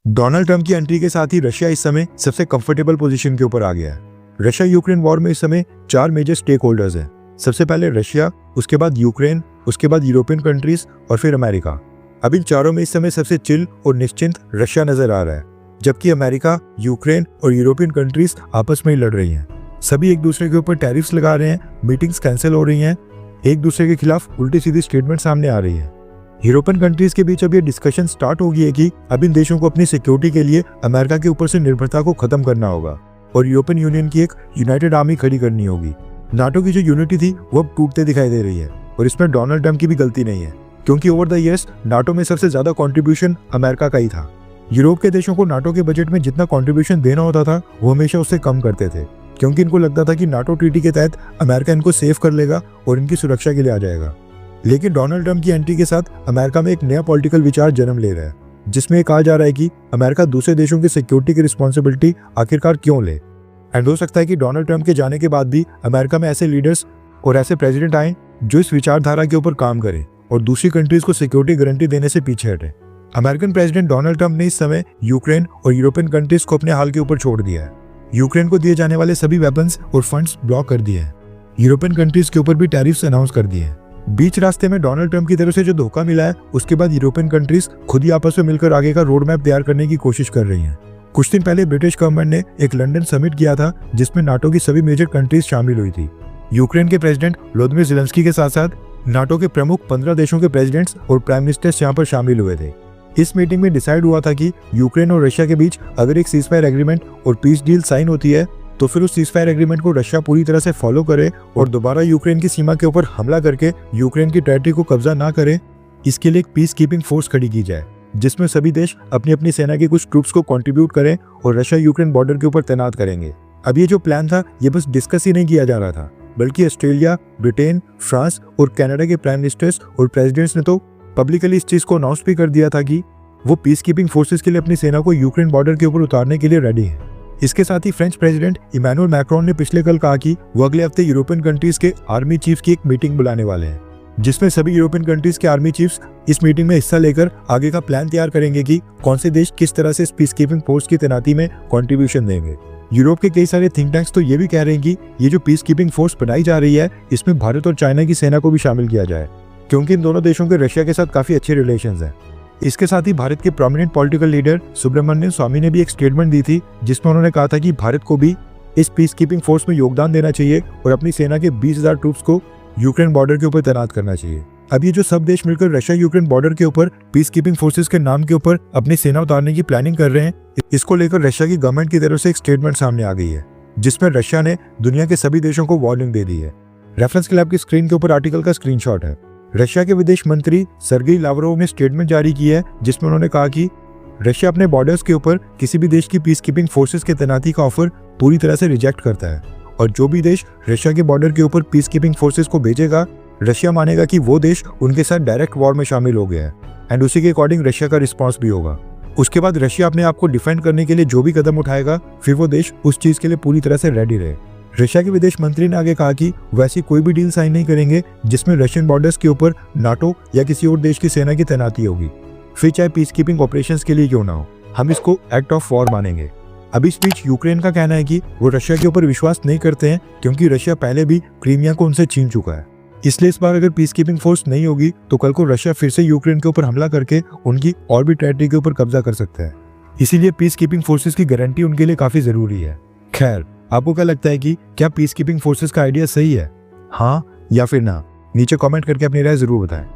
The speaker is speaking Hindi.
डोनाल्ड ट्रंप की एंट्री के साथ ही रशिया इस समय सबसे कंफर्टेबल पोजीशन के ऊपर आ गया है। रशिया यूक्रेन वॉर में इस समय 4 मेजर स्टेक होल्डर्स हैं। सबसे पहले रशिया, उसके बाद यूक्रेन, उसके बाद यूरोपियन कंट्रीज और फिर अमेरिका। अब इन चारों में इस समय सबसे चिल और निश्चिंत रशिया नजर आ रहा है, जबकि अमेरिका, यूक्रेन और यूरोपियन कंट्रीज आपस में ही लड़ रही हैं। सभी एक दूसरे के ऊपर टैरिफ्स लगा रहे हैं, मीटिंग्स कैंसिल हो रही हैं, एक दूसरे के खिलाफ उल्टी सीधी स्टेटमेंट सामने आ रही है। यूरोपियन कंट्रीज के बीच अब ये डिस्कशन स्टार्ट हो गई है कि अब इन देशों को अपनी सिक्योरिटी के लिए अमेरिका के ऊपर से निर्भरता को खत्म करना होगा और यूरोपियन यूनियन की एक यूनाइटेड आर्मी खड़ी करनी होगी। नाटो की जो यूनिटी थी वो अब टूटते दिखाई दे रही है और इसमें डोनाल्ड ट्रंप की भी गलती नहीं है, क्योंकि ओवर द ईयर्स नाटो में सबसे ज्यादा कंट्रीब्यूशन अमेरिका का ही था। यूरोप के देशों को नाटो के बजट में जितना कंट्रीब्यूशन देना होता था वो हमेशा उससे कम करते थे, क्योंकि इनको लगता था कि नाटो ट्रीटी के तहत अमेरिका इनको सेव कर लेगा और इनकी सुरक्षा के लिए आ जाएगा। लेकिन डोनाल्ड ट्रंप की एंट्री के साथ अमेरिका में एक नया पॉलिटिकल विचार जन्म ले रहा है, जिसमें कहा जा रहा है कि अमेरिका दूसरे देशों की सिक्योरिटी की रिस्पॉन्सिबिलिटी आखिरकार क्यों ले। एंड हो सकता है कि डोनाल्ड ट्रंप के जाने के बाद भी अमेरिका में ऐसे लीडर्स और ऐसे प्रेसिडेंट आए जो इस विचारधारा के ऊपर काम करें और दूसरी कंट्रीज को सिक्योरिटी गारंटी देने से पीछे हटे। अमेरिकन प्रेसिडेंट डोनाल्ड ट्रंप ने इस समय यूक्रेन और यूरोपियन कंट्रीज को अपने हाल के ऊपर छोड़ दिया है। यूक्रेन को दिए जाने वाले सभी वेपन्स और फंड्स ब्लॉक कर दिए हैं। यूरोपियन कंट्रीज के ऊपर भी टैरिफ्स अनाउंस कर दिए हैं। बीच रास्ते में डोनाल्ड ट्रंप की तरफ से जो धोखा मिला है, उसके बाद यूरोपियन कंट्रीज खुद ही आपस में मिलकर आगे का रोड मैप तैयार करने की कोशिश कर रही हैं। कुछ दिन पहले ब्रिटिश गवर्नमेंट ने एक लंदन समिट किया था, जिसमें नाटो की सभी मेजर कंट्रीज शामिल हुई थी। यूक्रेन के प्रेसिडेंट व्लोदिमीर ज़ेलेंस्की के साथ साथ नाटो के प्रमुख 15 देशों के प्रेसिडेंट्स और प्राइम मिनिस्टर्स यहाँ पर शामिल हुए थे। इस मीटिंग में डिसाइड हुआ था कि यूक्रेन और रशिया के बीच अगर एक सीजफायर एग्रीमेंट और पीस डील साइन होती है तो फिर उस सीजफायर एग्रीमेंट को रशिया पूरी तरह से फॉलो करे और दोबारा यूक्रेन की सीमा के ऊपर हमला करके यूक्रेन की टेरिटरी को कब्जा ना करे। इसके लिए एक पीस कीपिंग फोर्स खड़ी की जाए, जिसमें सभी देश अपनी अपनी सेना की कुछ ट्रूप्स को कंट्रीब्यूट करें और रशिया यूक्रेन बॉर्डर के ऊपर तैनात करेंगे। अब ये जो प्लान था ये बस डिस्कस ही नहीं किया जा रहा था, बल्कि ऑस्ट्रेलिया, ब्रिटेन, फ्रांस और कनाडा के प्राइम मिनिस्टर्स और प्रेसिडेंट्स ने तो पब्लिकली इस चीज को अनाउंस भी कर दिया था कि वो पीस कीपिंग फोर्सेस के लिए अपनी सेना को यूक्रेन बॉर्डर के ऊपर उतारने के लिए रेडी है। इसके साथ ही फ्रेंच प्रेसिडेंट इमैनुअल मैक्रोन ने पिछले कल कहा कि वो अगले हफ्ते यूरोपियन कंट्रीज के आर्मी चीफ्स की एक मीटिंग बुलाने वाले हैं, जिसमें सभी यूरोपियन कंट्रीज के आर्मी चीफ्स इस मीटिंग में हिस्सा लेकर आगे का प्लान तैयार करेंगे कि कौन से देश किस तरह से इस पीस कीपिंग फोर्स की तैनाती में कंट्रीब्यूशन देंगे। यूरोप के कई सारे थिंक टैंक्स तो ये भी कह रहे हैं कि ये जो पीस कीपिंग फोर्स बनाई जा रही है इसमें भारत और चाइना की सेना को भी शामिल किया जाए, क्योंकि इन दोनों देशों के रशिया के साथ काफी अच्छे रिलेशंस हैं। इसके साथ ही भारत के प्रोमिनेंट पॉलिटिकल लीडर सुब्रमण्यम स्वामी ने भी एक स्टेटमेंट दी थी, जिसमें उन्होंने कहा था कि भारत को भी इस पीस कीपिंग फोर्स में योगदान देना चाहिए और अपनी सेना के 20,000 ट्रूप्स को यूक्रेन बॉर्डर के ऊपर तैनात करना चाहिए। अब ये जो सब देश मिलकर रशिया यूक्रेन बॉर्डर के ऊपर पीस कीपिंग फोर्सेस के नाम के ऊपर अपनी सेना उतारने की प्लानिंग कर रहे हैं, इसको लेकर रशिया की गवर्नमेंट की तरफ से एक स्टेटमेंट सामने आ गई है, जिसमें रशिया ने दुनिया के सभी देशों को वार्निंग दे दी है। रेफरेंस के लिए आपकी स्क्रीन के ऊपर आर्टिकल का स्क्रीनशॉट है। रशिया के विदेश मंत्री सर्गेई लावरोव ने स्टेटमेंट जारी की है, जिसमें उन्होंने कहा कि रशिया अपने बॉर्डर्स के ऊपर किसी भी देश की पीस कीपिंग फोर्सेस के तैनाती का ऑफर पूरी तरह से रिजेक्ट करता है और जो भी देश रशिया के बॉर्डर के ऊपर पीस कीपिंग फोर्सेस को भेजेगा, रशिया मानेगा कि वो देश उनके साथ डायरेक्ट वॉर में शामिल हो गया है एंड उसी के अकॉर्डिंग रशिया का रिस्पॉन्स भी होगा। उसके बाद रशिया अपने आप को डिफेंड करने के लिए जो भी कदम उठाएगा, फिर वो देश उस चीज के लिए पूरी तरह से रेडी रहे। रशिया के विदेश मंत्री ने आगे कहा कि वैसी कोई भी डील साइन नहीं करेंगे जिसमें रशियन बॉर्डर्स के ऊपर नाटो या किसी और देश की सेना की तैनाती होगी, फिर चाहे पीस कीपिंग ऑपरेशंस के लिए क्यों ना हो। हम इसको एक्ट ऑफ वॉर मानेंगे। अब इस बीच यूक्रेन का कहना है कि वो रशिया के ऊपर विश्वास नहीं करते हैं, क्योंकि रशिया पहले भी क्रीमिया को उनसे छीन चुका है। इसलिए इस बार अगर पीस कीपिंग फोर्स नहीं होगी तो कल को रशिया फिर से यूक्रेन के ऊपर हमला करके उनकी और भी टेरिटरी के ऊपर कब्जा कर सकता है। इसीलिए पीस कीपिंग फोर्सेस की गारंटी उनके लिए काफी जरूरी है। खैर, आपको क्या लगता है कि क्या पीस कीपिंग फोर्सेस का आइडिया सही है, हाँ या फिर ना? नीचे कमेंट करके अपनी राय जरूर बताएं।